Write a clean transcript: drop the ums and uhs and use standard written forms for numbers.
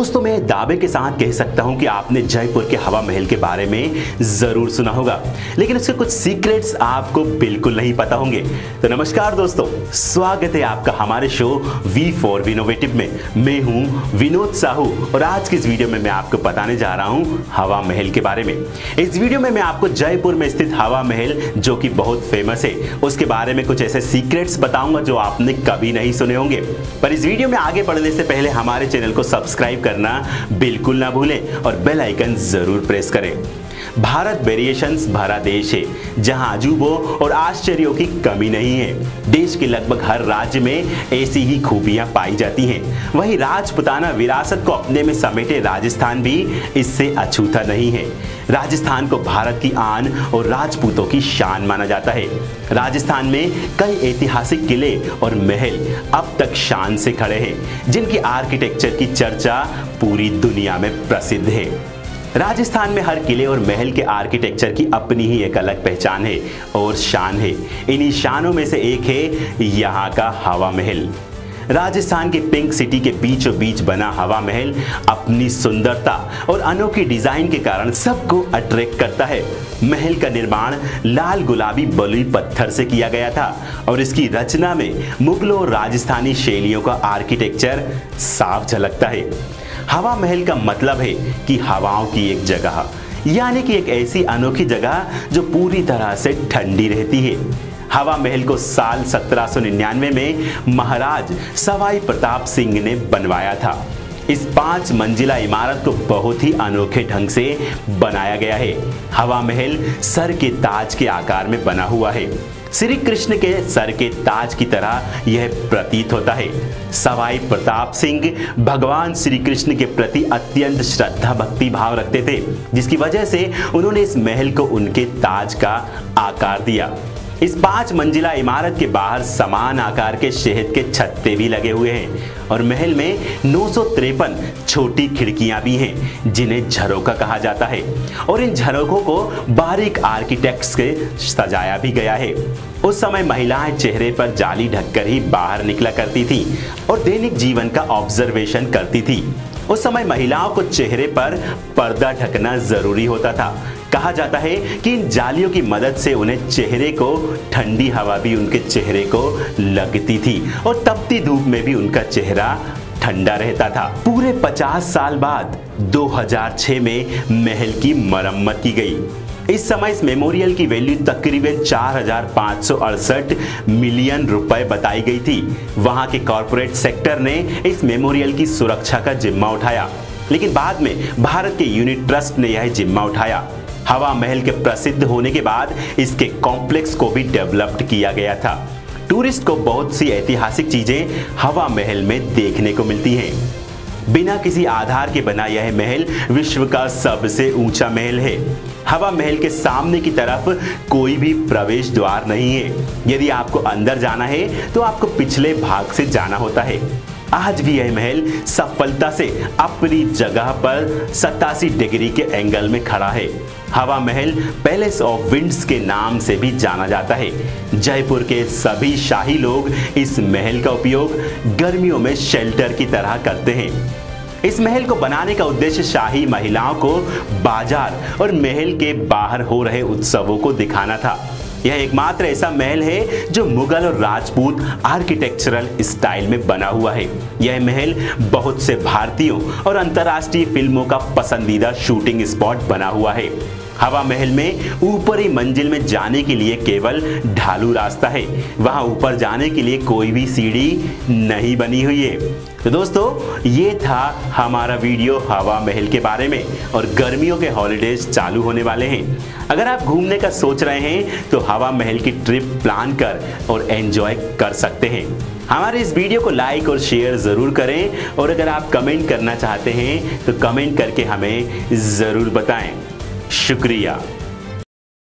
दोस्तों मैं दावे के साथ कह सकता हूं कि आपने जयपुर के हवा महल के बारे में जरूर सुना होगा, लेकिन उसके कुछ सीक्रेट्स आपको बिल्कुल नहीं पता होंगे। तो नमस्कार दोस्तों, स्वागत है आपका हमारे शो वी फॉर विनोवेटिव में। मैं हूं विनोद साहू और आज की इस वीडियो में मैं आपको बताने जा रहा हूं हवा महल के बारे में। इस वीडियो में मैं आपको जयपुर में स्थित हवा महल, जो कि बहुत फेमस है, उसके बारे में कुछ ऐसे सीक्रेट्स बताऊंगा जो आपने कभी नहीं सुने होंगे। पर इस वीडियो में आगे बढ़ने से पहले हमारे चैनल को सब्सक्राइब करना बिल्कुल ना भूलें और बेल आइकन जरूर प्रेस करें। भारत वेरिएशंस भरा देश है, जहां अजूबों और आश्चर्यों की कमी नहीं है। देश के लगभग हर राज्य में ऐसी ही खूबियां पाई जाती हैं। वहीं राजपूताना विरासत को अपने में समेटे राजस्थान भी इससे अछूता नहीं है। राजस्थान को भारत की आन और राजपूतों की शान माना जाता है। राजस्थान में कई ऐतिहासिक किले और महल अब तक शान से खड़े हैं, जिनकी आर्किटेक्चर की चर्चा पूरी दुनिया में प्रसिद्ध है। राजस्थान में हर किले और महल के आर्किटेक्चर की अपनी ही एक अलग पहचान है और शान है। इन्हीं शानों में से एक है यहाँ का हवा महल। राजस्थान के पिंक सिटी के बीचों बीच बना हवा महल अपनी सुंदरता और अनोखी डिजाइन के कारण सबको अट्रैक्ट करता है। महल का निर्माण लाल गुलाबी बलुई पत्थर से किया गया था और इसकी रचना में मुगलों और राजस्थानी शैलियों का आर्किटेक्चर साफ झलकता है। हवा महल का मतलब है कि हवाओं की एक जगह, यानी कि एक ऐसी अनोखी जगह जो पूरी तरह से ठंडी रहती है। हवा महल को साल 1799 में महाराज सवाई प्रताप सिंह ने बनवाया था। इस 5 मंजिला इमारत को बहुत ही अनोखे ढंग से बनाया गया है। हवा महल सर के ताज के आकार में बना हुआ है। श्री कृष्ण के सर के ताज की तरह यह प्रतीत होता है। सवाई प्रताप सिंह भगवान श्री कृष्ण के प्रति अत्यंत श्रद्धा भक्ति भाव रखते थे, जिसकी वजह से उन्होंने इस महल को उनके ताज का आकार दिया। इस 5 मंजिला इमारत के बाहर समान आकार के शहद के छत्ते भी लगे हुए हैं और महल में 953 छोटी खिड़कियां भी हैं, जिन्हें झरोखा कहा जाता है और इन झरोखों को बारीक आर्किटेक्ट्स से सजाया भी गया है। उस समय महिलाएं चेहरे पर जाली ढककर ही बाहर निकला करती थी और दैनिक जीवन का ऑब्जर्वेशन करती थी। उस समय महिलाओं को चेहरे पर पर्दा ढकना जरूरी होता था। कहा जाता है कि इन जालियों की मदद से उन्हें चेहरे को ठंडी हवा भी उनके चेहरे को लगती थी और तपती धूप में भी उनका चेहरा ठंडा रहता था। पूरे 50 साल बाद 2006 में महल की मरम्मत की गई। इस समय इस मेमोरियल की वैल्यू तकरीबन 4,568 मिलियन रुपए बताई गई थी। वहां के कॉर्पोरेट सेक्टर ने इस मेमोरियल की सुरक्षा का जिम्मा उठाया, लेकिन बाद में भारत के यूनिट ट्रस्ट ने यह जिम्मा उठाया। हवा महल के प्रसिद्ध होने के बाद इसके कॉम्प्लेक्स को भी डेवलप्ड किया गया था। टूरिस्ट को बहुत सी ऐतिहासिक चीजें हवा महल में देखने को मिलती हैं। बिना किसी आधार के बना यह महल विश्व का सबसे ऊंचा महल है। हवा महल के सामने की तरफ कोई भी प्रवेश द्वार नहीं है। यदि आपको अंदर जाना है तो आपको पिछले भाग से जाना होता है। आज भी यह महल सफलता से अपनी जगह पर 87 डिग्री के एंगल में खड़ा है। हवा महल पैलेस ऑफ विंड्स के नाम से भी जाना जाता है। जयपुर के सभी शाही लोग इस महल का उपयोग गर्मियों में शेल्टर की तरह करते हैं। इस महल को बनाने का उद्देश्य शाही महिलाओं को बाजार और महल के बाहर हो रहे उत्सवों को दिखाना था। यह एकमात्र ऐसा महल है जो मुगल और राजपूत आर्किटेक्चरल स्टाइल में बना हुआ है। यह महल बहुत से भारतीयों और अंतर्राष्ट्रीय फिल्मों का पसंदीदा शूटिंग स्पॉट बना हुआ है। हवा महल में ऊपरी मंजिल में जाने के लिए केवल ढालू रास्ता है। वहां ऊपर जाने के लिए कोई भी सीढ़ी नहीं बनी हुई है। तो दोस्तों, ये था हमारा वीडियो हवा महल के बारे में और गर्मियों के हॉलीडेज चालू होने वाले हैं। अगर आप घूमने का सोच रहे हैं तो हवा महल की ट्रिप प्लान कर और एंजॉय कर सकते हैं। हमारे इस वीडियो को लाइक और शेयर जरूर करें और अगर आप कमेंट करना चाहते हैं तो कमेंट करके हमें जरूर बताएं। शुक्रिया।